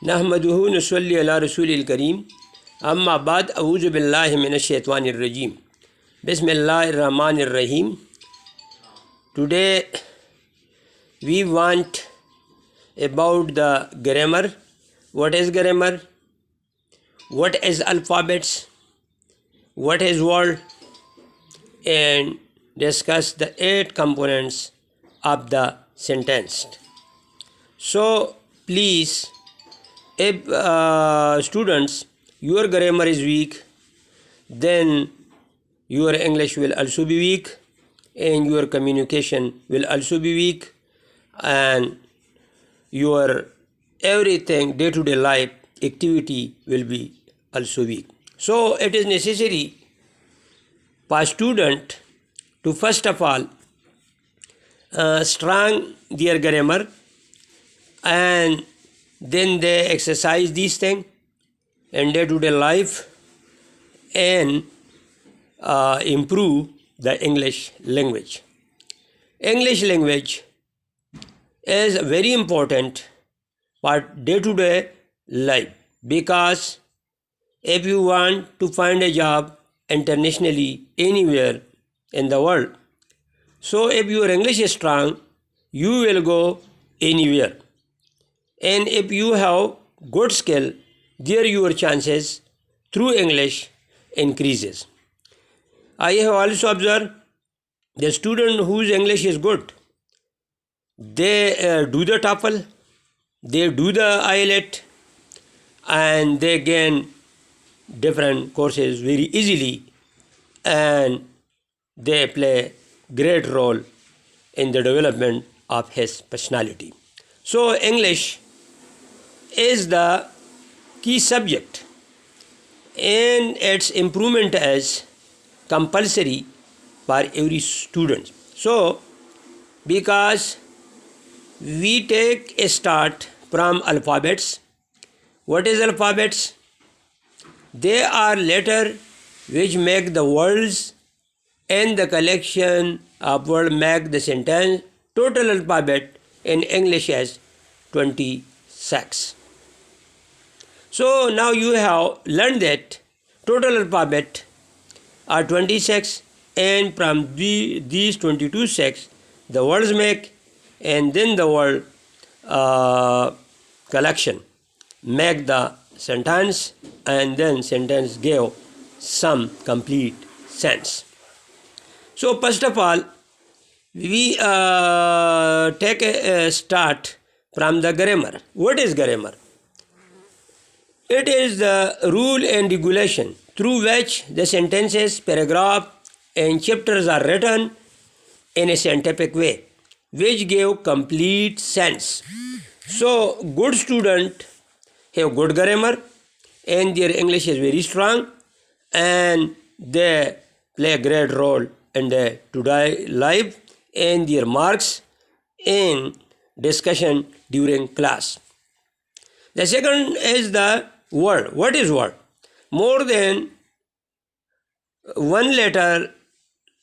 नहमदुहु नसल्ली अला रसूलिल करीम अम्मा बाद अऊज़ु बिल्लाहि मिनश शैतानिर रजीम बिस्मिल्लाहिर रहमानिर रहीम. Today we want about the grammar. What is grammar? What is alphabets? What is word? And discuss the 8 components of the sentence. So please, if students, your grammar is weak, then your English will also be weak and your communication will also be weak, and your everything day-to-day life activity will be also weak. So it is necessary for student to first of all strong their grammar, and then they exercise these things in day-to-day life and improve the English language. English language is very important for day-to-day life, because if you want to find a job internationally anywhere in the world, so if your English is strong, you will go anywhere. And if you have good skill, there your chances through English increases. I have also observed the student whose English is good, they do the TOEFL, they do the IELTS, and they gain different courses very easily, and they play great role in the development of his personality. So English is the key subject, and its improvement is compulsory for every student. So because we take a start from alphabets. What is alphabets? They are letters which make the words, and the collection of words make the sentence. Total alphabet in English is 26. So now you have learned that total alphabet are 26, and from these 26 the words make, and then the word collection make the sentence, and then sentence give some complete sense. So first of all, we take a start from the grammar. What is grammar? It is the rule and regulation through which the sentences, paragraph, and chapters are written in a scientific way, which give complete sense. So good student have good grammar, and their English is very strong, and they play a great role in the today life, and their marks in discussion during class. The second is the word. What is word? More than one letter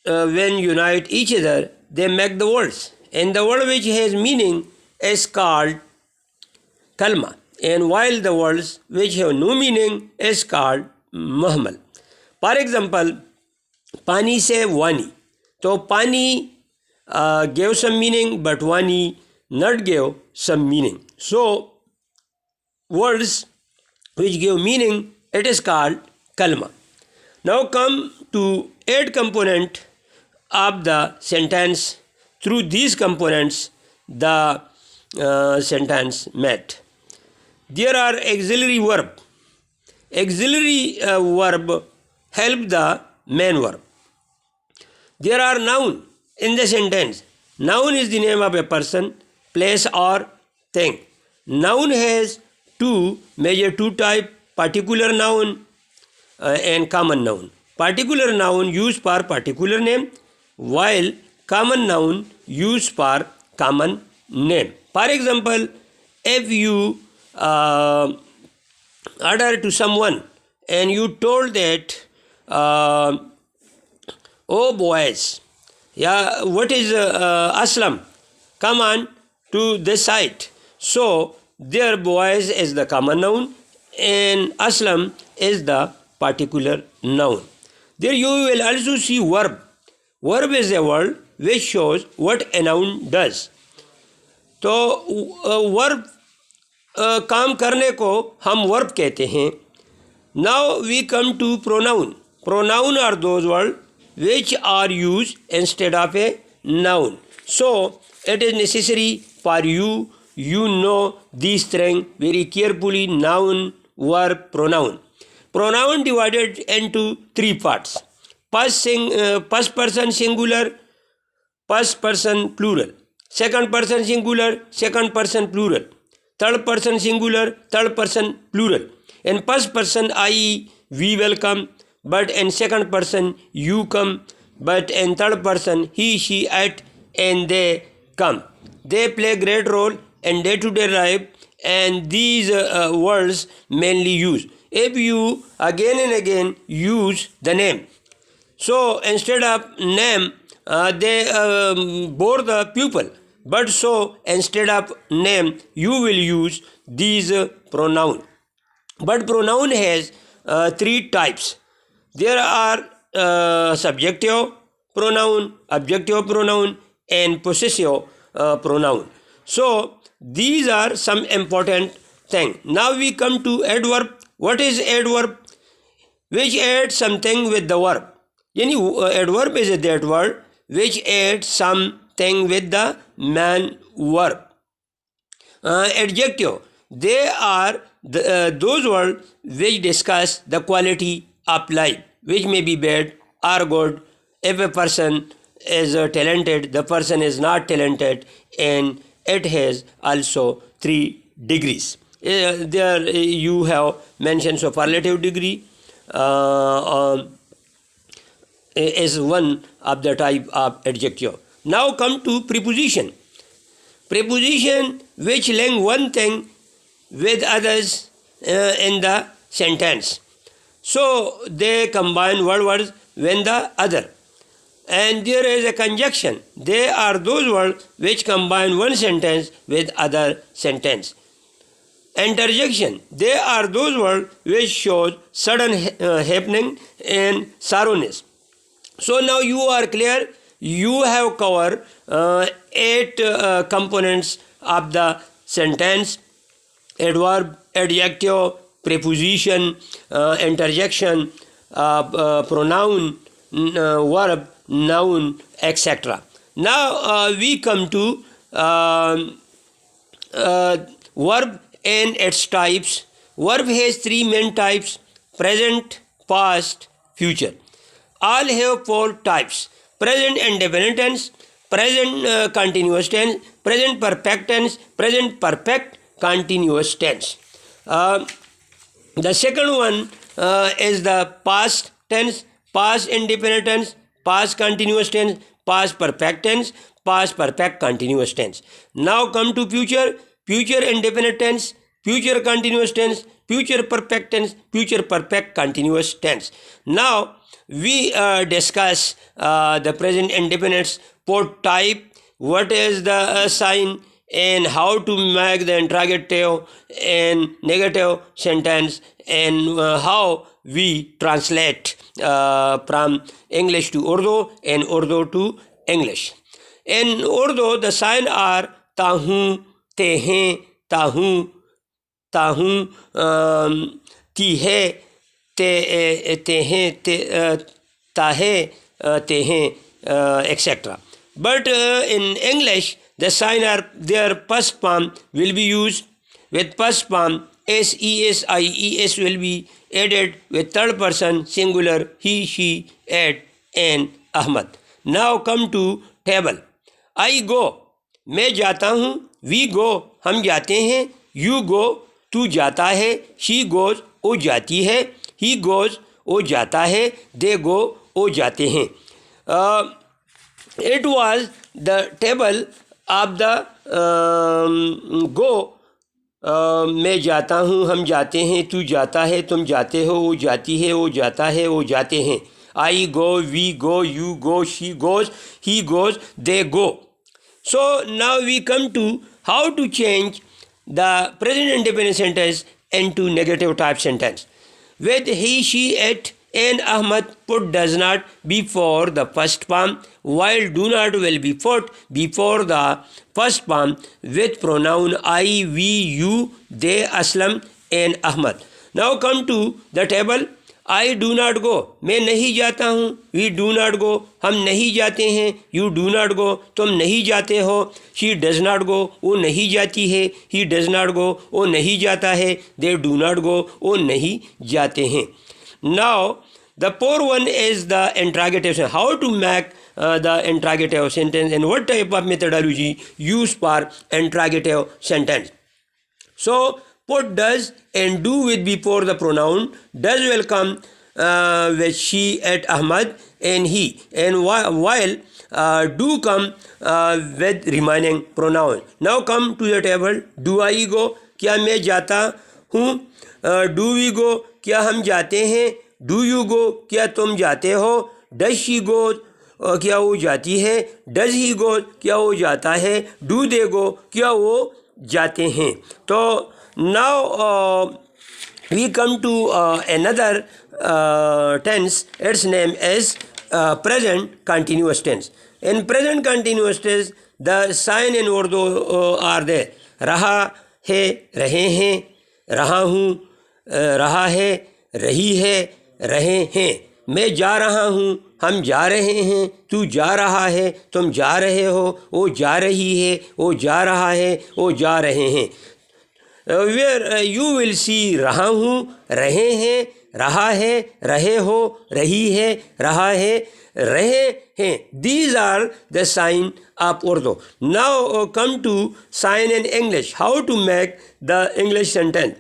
when unite each other, they make the words, and the word which has meaning is called kalma, and while the words which have no meaning is called muhmal. For example, pani se wani. So pani gave some meaning, but wani not gave some meaning. So words which give meaning, it is called kalma. Now come to 8 component of the sentence. Through these components the sentence met. There are auxiliary verb. Auxiliary verb help the main verb. There are noun in the sentence. Noun is the name of a person, place, or thing. Noun has major two types: particular noun and common noun. Particular noun used for particular name, while common noun used for common name. For example, if you order to someone and you told that, oh boys, yeah, what is Aslam? Come on to this site. So There, boys is the common noun and Aslam is the particular noun. There you will also see verb. Verb is a word which shows what a noun does. तो verb काम करने को हम verb कहते हैं. Now we come to pronoun. Pronoun are those words which are used instead of a noun. So it is necessary for you know these things very carefully: noun, verb, pronoun. Pronoun divided into three parts: first person singular, first person plural, second person singular, second person plural, third person singular, third person plural. In first person, I, we will come, but in second person, you come, but in third person, he, she, it, and they come. They play great role in day-to-day life, and these words mainly use. If you again and again use the name, so instead of name, they bore the pupil. But so instead of name, you will use these pronoun. But pronoun has three types. There are subjective pronoun, objective pronoun, and possessive pronoun. So these are some important things. Now we come to adverb. What is adverb? Which adds something with the verb. Yani adverb is that word which adds something with the main verb. Adjective. They are those words which discuss the quality of life, which may be bad or good. If a person is talented, the person is not talented, and it has also 3 degrees. There you have mentioned superlative degree is one of the type of adjective. Now come to preposition. Preposition which link one thing with others in the sentence. So they combine one word with the other. And there is a conjunction. They are those words which combine one sentence with other sentence. Interjection. They are those words which show sudden happening and sorrowness. So now you are clear. You have covered 8 components of the sentence: adverb, adjective, preposition, interjection, pronoun, verb, noun, etc. Now we come to verb and its types. Verb has 3 main types: present, past, future. All have 4 types: present indefinite tense, present continuous tense, present perfect tense, present perfect continuous tense. The second one is the past tense, past indefinite tense, past continuous tense, past perfect tense, past perfect continuous tense. Now come to future: future indefinite tense, future continuous tense, future perfect tense, future perfect continuous tense. Now we discuss the present indefinite 4 type, what is the sign, and how to make the interrogative and negative sentence, and how we translate from English to Urdu and Urdu to English. In Urdu, the signs are tahu, tehe, tahu, tahu, tihe, tahe, tehe, etc. But in English, the sign are their first form will be used. With first form, S-E-S-I-E-S will be added with third person singular, he, she, it, and Ahmad. Now come to table. I go, मैं जाता हूँ. We go, हम जाते हैं. You go, तू जाता है. She goes, वो जाती है. He goes, वो जाता है. They go, वो जाते हैं. It was the table of the go. मैं जाता हूँ, हम जाते हैं, तू जाता है, तुम जाते हो, वो जाती है, वो जाता है, वो जाते हैं. I go, we go, you go, she goes, he goes, they go. So now we come to how to change the present indefinite sentence into negative type sentence. With he, she, it, and Ahmad, put does not before the first form, while do not will be put before the first form with pronoun I, we, you, they, Aslam, and Ahmad. Now come to the table. I do not go, मैं नहीं जाता हूँ. We do not go, हम नहीं जाते हैं. You do not go, तुम नहीं जाते हो. She does not go, वो नहीं जाती है. He does not go, वो नहीं जाता है. They do not go, वो नहीं जाते हैं. Now, the poor one is the interrogative sentence. How to make the interrogative sentence and what type of methodology used for interrogative sentence. So, put does and do with before the pronoun. Does will come with she, it, Ahmad, and he. And while do come with remaining pronoun. Now come to the table. Do I go? क्या मैं जाता हूँ? Do we go? क्या हम जाते हैं? Do you go? क्या तुम जाते हो? Does she go? क्या वो जाती है? Does he go? क्या वो जाता है? Do they go? क्या वो जाते हैं? तो now we come to another tense. Its name is present continuous tense. In present continuous tense, the sign in Urdu are there. रहा है, रहे हैं, रहा हूँ, रहा है, रही है, रहे हैं. मैं जा रहा हूँ, हम जा रहे हैं, तू जा रहा है, तुम जा रहे हो, वो जा रही है, वो जा रहा है, वो जा रहे हैं. Where you will see रहा हूँ, रहे हैं, रहा है, रहे हो, रही है, रहा है, रहे हैं. These are the sign of Urdu. Now come to sign in English. How to make the English sentence?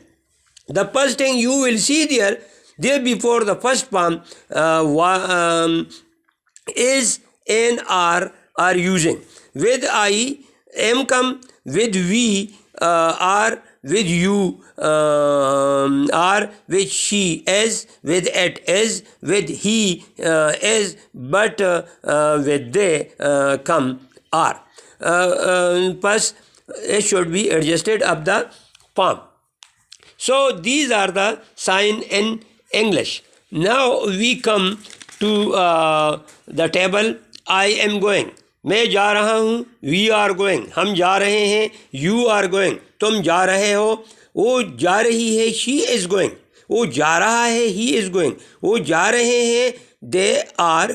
The first thing you will see there before the first form is and are using. With I, am come, with we, are, with you, are, with she is, with it is, with he is, but with they come are. Plus, it should be adjusted of the form. So these are the sign in English. Now we come to the table. I am going. मैं जा रहा हूँ. We are going. हम जा रहे हैं. You are going. तुम जा रहे हो. वो जा रही है. She is going. वो जा रहा है. He is going. वो जा रहे हैं. They are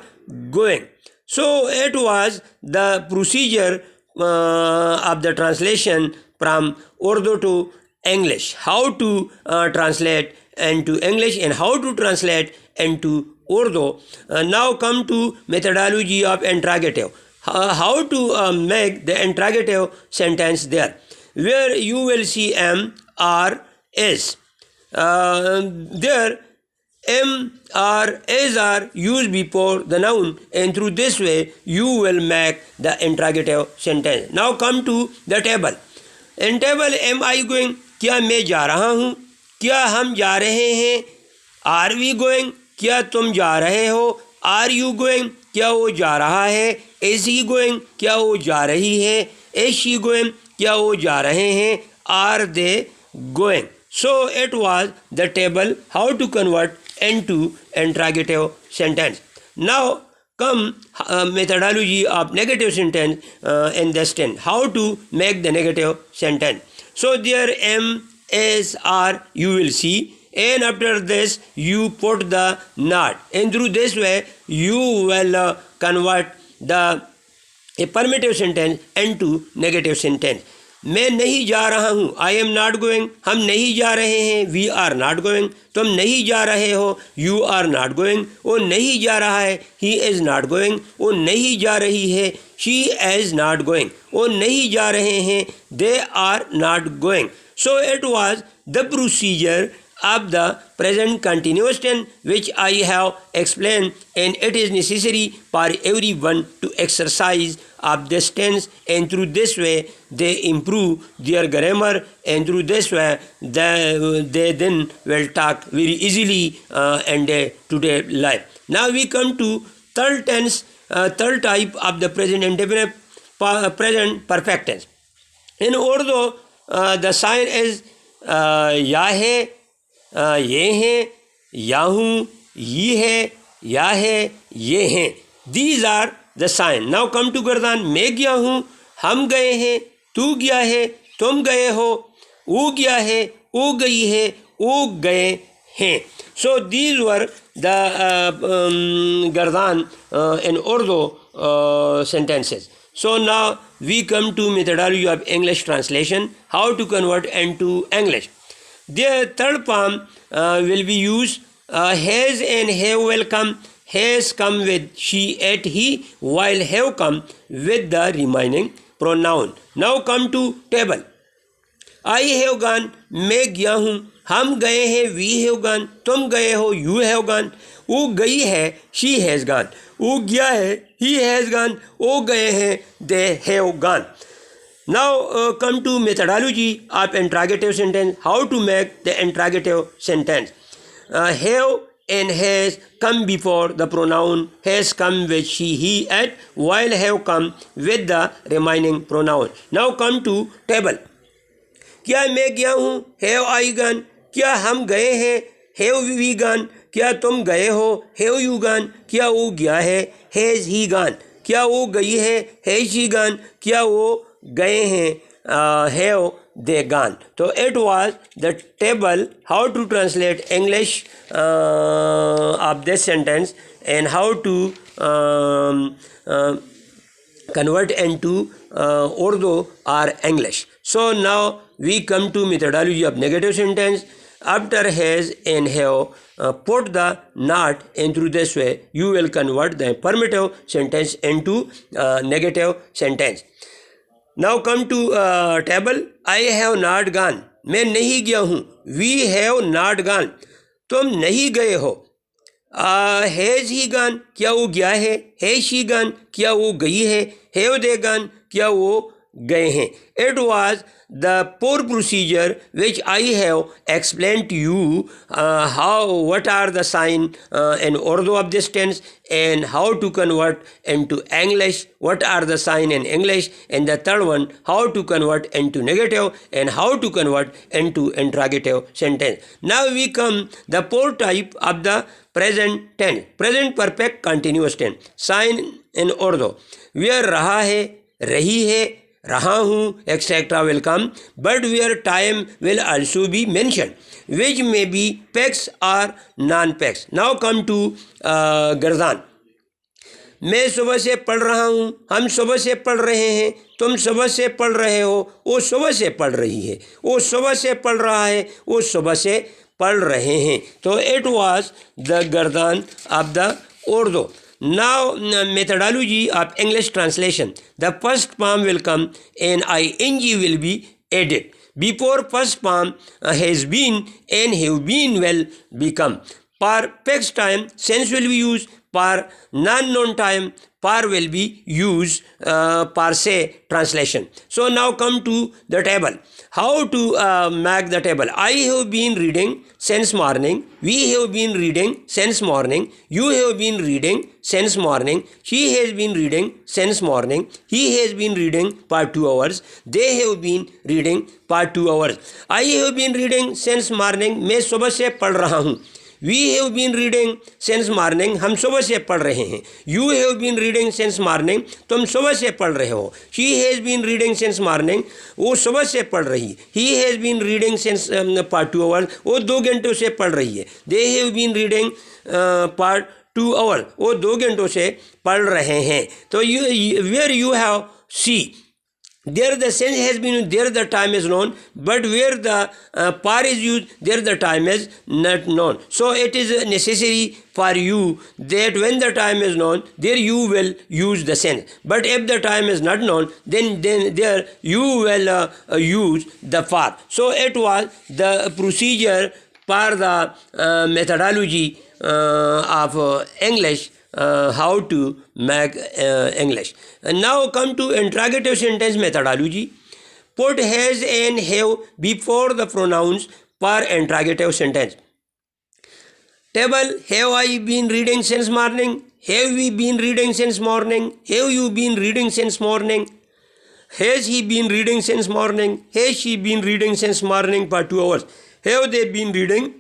going. So it was the procedure of the translation from Urdu to English. How to translate into English and how to translate into Urdu. Now come to methodology of interrogative. How to make the interrogative sentence there. Where you will see am, are, is. There am, are, is are used before the noun, and through this way you will make the interrogative sentence. Now come to the table. In table, am I going? क्या मैं जा रहा हूँ? क्या हम जा रहे हैं? Are we going? क्या तुम जा रहे हो? Are you going? क्या वो जा रहा है? Is he going? क्या वो जा रही है? Is she going? क्या वो जा रहे हैं? Are they going? So it was the table how to convert into interrogative sentence. Now come methodology of negative sentence in this tense. How to make the negative sentence. So there am, is, are you will see, and after this you put the not, and through this way you will convert the affirmative sentence into negative sentence. मैं नहीं जा रहा हूँ. I am not going. हम नहीं जा रहे हैं. We are not going. तुम नहीं जा रहे हो. You are not going. वो नहीं जा रहा है. He is not going. वो नहीं जा रही है. She is not going. वो नहीं जा रहे हैं. They are not going. So it was the procedure of the present continuous tense which I have explained, and it is necessary for everyone to exercise of this tense, and through this way they improve their grammar, and through this way they then will talk very easily in day-to-day life. Now we come to third tense, third type of the present indefinite present perfect tense. In Urdu, the sign is या है, ये हैं, या हूँ, ये है, या है, ये हैं. These are the sign. Now come to गर्दान. मैं गया हूँ, हम गए हैं, तू गया है, तुम गए हो, वो गया है, वो गई है, वो गए हैं. So these were the गर्दान in Urdu sentences. So now we come to methodology of English translation, how to convert into English. The third form will be used has and have will come. Has come with she, at, he, while have come with the remaining pronoun. Now come to table. I have gone, मैं गया हूँ, हम गए हैं, we have gone, तुम गए हो, you have gone, वो गई है, she has gone, वो गया है, he has gone, वो गए हैं, they have gone. Now come to methodology of interrogative sentence, how to make the interrogative sentence. Have and has come before the pronoun, has come with she, he, at, while have come with the remaining pronoun. Now come to table. क्या मैं गया हूँ, have I gone, क्या हम गए हैं, have we gone, क्या तुम गए हो, have you gone, क्या वो गया है, has he gone, क्या वो गई है, has she gone, क्या वो गए हैं, have they gone. So it was the table how to translate English of this sentence and how to convert into Urdu or English. So now we come to methodology of negative sentence. After has and have, put the not in through this way, you will convert the affirmative sentence into negative sentence. Now come to table. I have not gone. मैं नहीं गया हूँ. We have not gone. तुम नहीं गए हो. Has he gone? क्या वो गया है? Has she gone? क्या वो गई है? Have they gone? क्या वो गए हैं? It was the poor procedure which I have explained to you what are the sign in Urdu of this tense and how to convert into English, what are the sign in English, and the third one how to convert into negative and how to convert into interrogative sentence. Now we come the fourth type of the present tense, present perfect continuous tense. Sign in Urdu where रहा है, रही है, रहा हूँ, etc. will come, but where time will also be mentioned, which may be pex or non-pex. Now come to गर्दान. मैं सुबह से पढ़ रहा हूँ, हम सुबह से पढ़ रहे हैं, तुम सुबह से पढ़ रहे हो, वो सुबह से पढ़ रही है, वो सुबह से पढ़ रहा है, वो सुबह से पढ़ रहे हैं. तो it was the गर्दान of the Urdu. Now methodology of English translation. The first form will come and ing will be added. Before first form has been and have been will become. For past time sense will be used. For non-known time par will be used per se translation. So now come to the table. How to make the table? I have been reading since morning. We have been reading since morning. You have been reading since morning. She has been reading since morning. He has been reading for 2 hours. They have been reading for 2 hours. I have been reading since morning. मैं सुबह से पढ़ रहा हूँ. We have been reading since morning. हम सुबह से पढ़ रहे हैं. You have been reading since morning. तुम सुबह से पढ़ रहे हो. She has been reading since morning. वो सुबह से पढ़ रही. He has been reading since for 2 hours. वो 2 घंटों से पढ़ रही है. They have been reading for 2 hours. वो 2 घंटों से पढ़ रहे हैं. तो where you have see, there the sense has been used, there the time is known, but where the par is used, there the time is not known. So it is necessary for you that when the time is known, there you will use the sense. But if the time is not known, then there you will use the par. So it was the procedure for the methodology of English, how to make English. And now come to interrogative sentence methodology. Put has and have before the pronouns for interrogative sentence. Table, have I been reading since morning? Have we been reading since morning? Have you been reading since morning? Has he been reading since morning? Has she been reading since morning for 2 hours? Have they been reading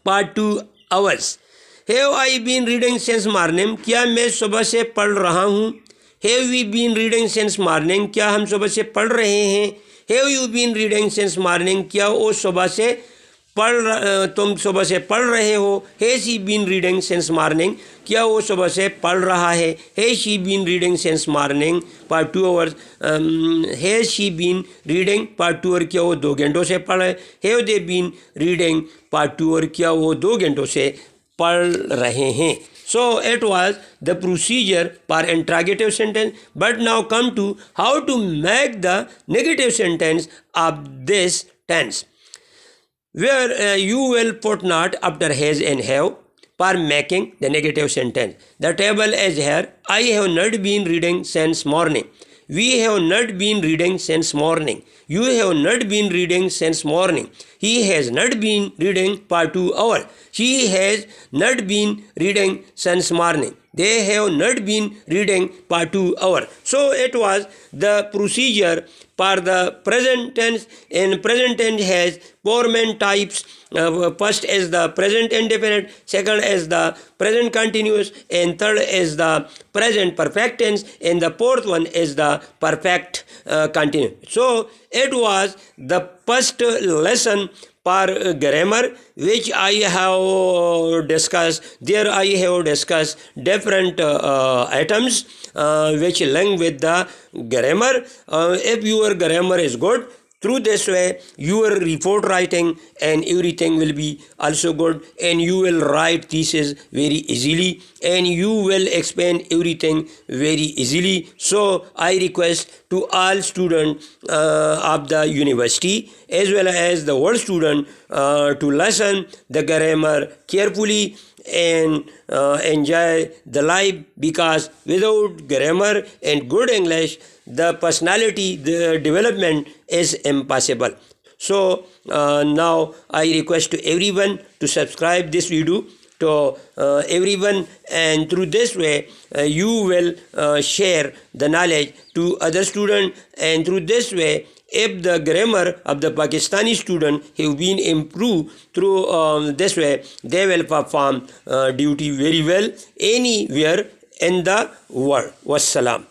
for 2 hours? Have I been reading since morning? क्या मैं सुबह से पढ़ रहा हूँ? Have we been reading since morning? क्या हम सुबह से पढ़ रहे हैं? Have you been reading since morning? क्या वो सुबह से तुम सुबह से पढ़ रहे हो? Has he been reading since morning? क्या वो सुबह से पढ़ रहा है? Has she been reading since morning for 2 hours? Has she been reading for 2 hours? क्या वो 2 घंटों से पढ़ रहे? Have they been reading for 2 hours? क्या वो 2 घंटों से पढ़ रहे हैं? So it was the procedure for interrogative sentence. But now come to how to make the negative sentence of this tense, where you will put not after has and have for making the negative sentence. The table is here. I have not been reading since morning. We have not been reading since morning. You have not been reading since morning. He has not been reading for 2 hours. She has not been reading since morning. They have not been reading for 2 hours. So it was the procedure for the present tense. And present tense has 4 main types. First is the present indefinite, second is the present continuous, and third is the present perfect tense, and the fourth one is the perfect continuous. So it was the first lesson for grammar, which I have discussed. There I have discussed different items which link with the grammar. If your grammar is good, through this way your report writing and everything will be also good, and you will write thesis very easily, and you will explain everything very easily. So I request to all students of the university as well as the world student to listen the grammar carefully and enjoy the life, because without grammar and good English, the personality, the development is impossible. So now I request to everyone to subscribe this video to everyone, and through this way you will share the knowledge to other students, and through this way if the grammar of the Pakistani student have been improved through this way, they will perform duty very well anywhere in the world. Wassalam.